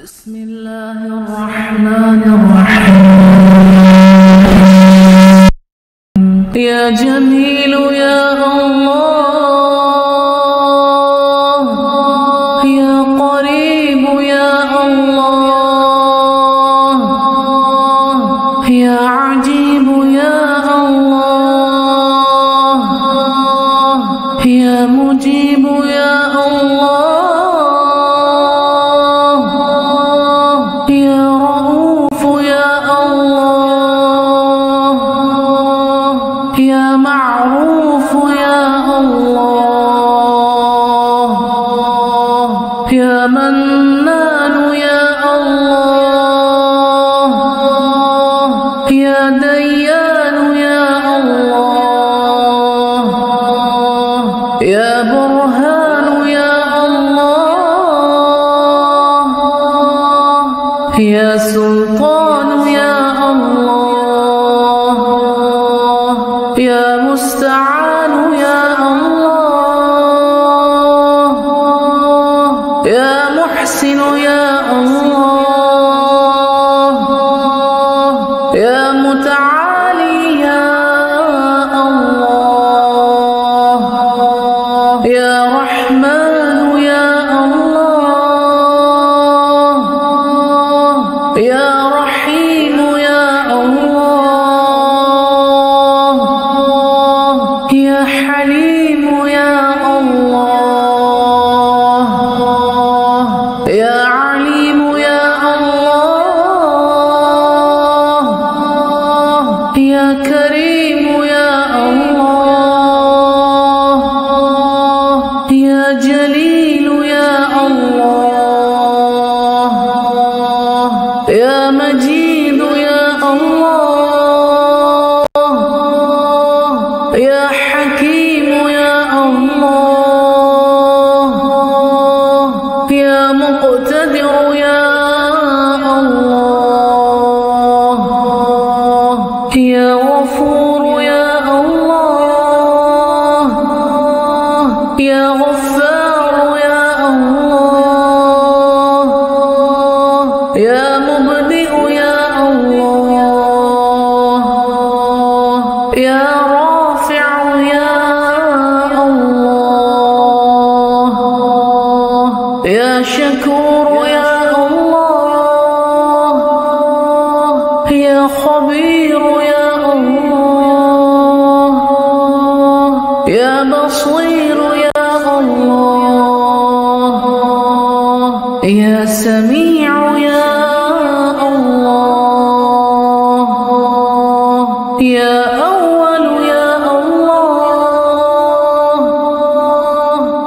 بسم الله الرحمن الرحيم. يا جميل يا الله، يا قريب يا الله، يا عجيب يا الله، يا مجيب يا الله، يا معروف يا الله، يا منان يا الله، يا ديان يا الله، يا برهان يا الله، يا سلطان يا الله، يا مستعان يا الله، يا محسن يا الله، يا متعالي يا الله، يا رحمن يا الله، يا رحيم يا الله، يا حليم يا الله، يا عليم يا الله، يا كريم يا الله، يا جليل يا الله، يا مجيد يا الله، يا حكيم يا الله، يا مقتدر يا الله، يا غفور يا الله، يا غفار يا الله، يا مبدئ يا الله، يا رافع يا الله، يا شكور يا الله، يا خبير يا الله، يا بصير يا الله، يا سميع يا الله، يا أول يا الله،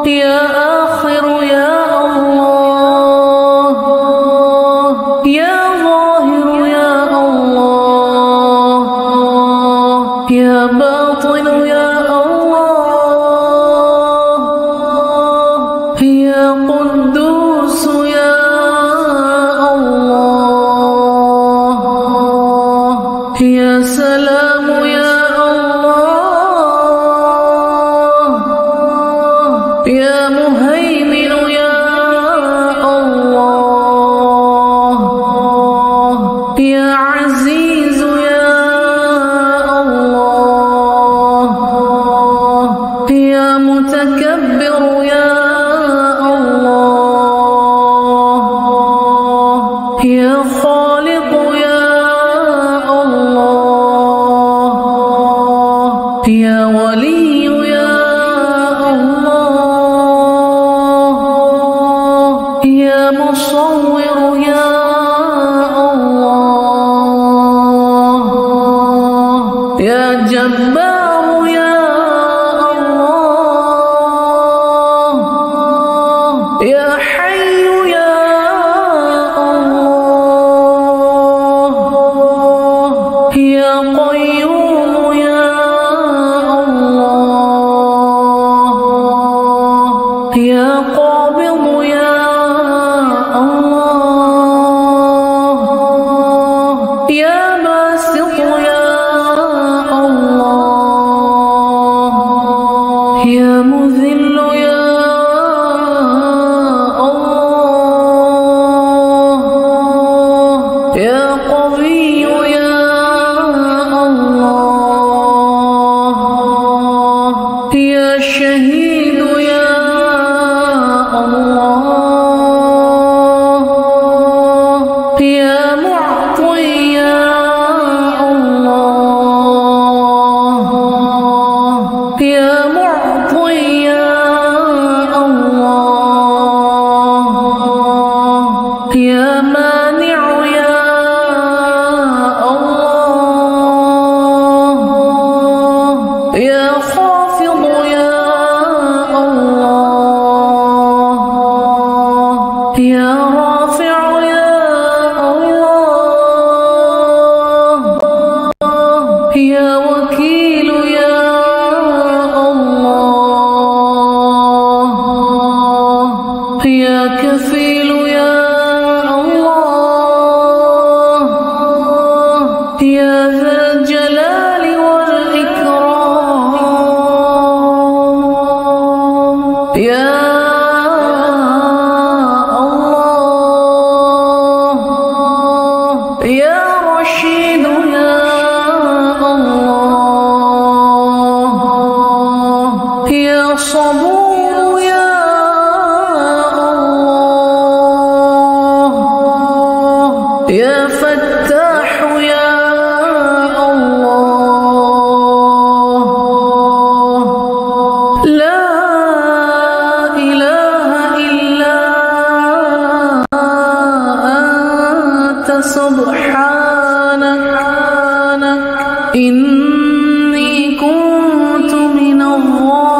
يا آخر يا الله، يا ظاهر يا الله، يا باطن يا الله، يا قدوس يا الله، يا سلام يا الله، يا مهيمن يا الله، يا عزيز يا الله، يا متكبر يا الله، يا خالق يا الله، يا ولي يا الله، يا مصور يا الله، يا جبار يا الله، يا حي يا الله، يا قيوم يا الله، يا قابض يا الله، يا باسط يا الله، يا مذل يا الله، يا كفيل يا الله يا ذا الجلال والإكرام يا الله يا رشيد يا الله يا صبور يا يا فتاح يا الله لا إله إلا أنت سبحانك إني كنت من الظالمين.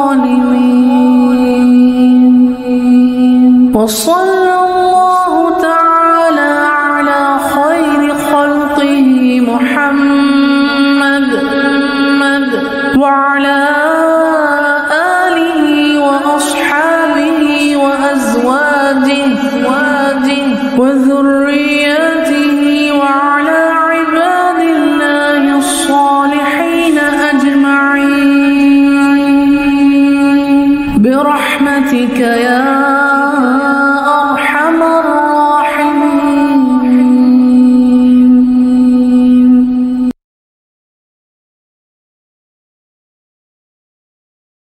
وصلى الله تعالى على خير خلقه محمد وعلى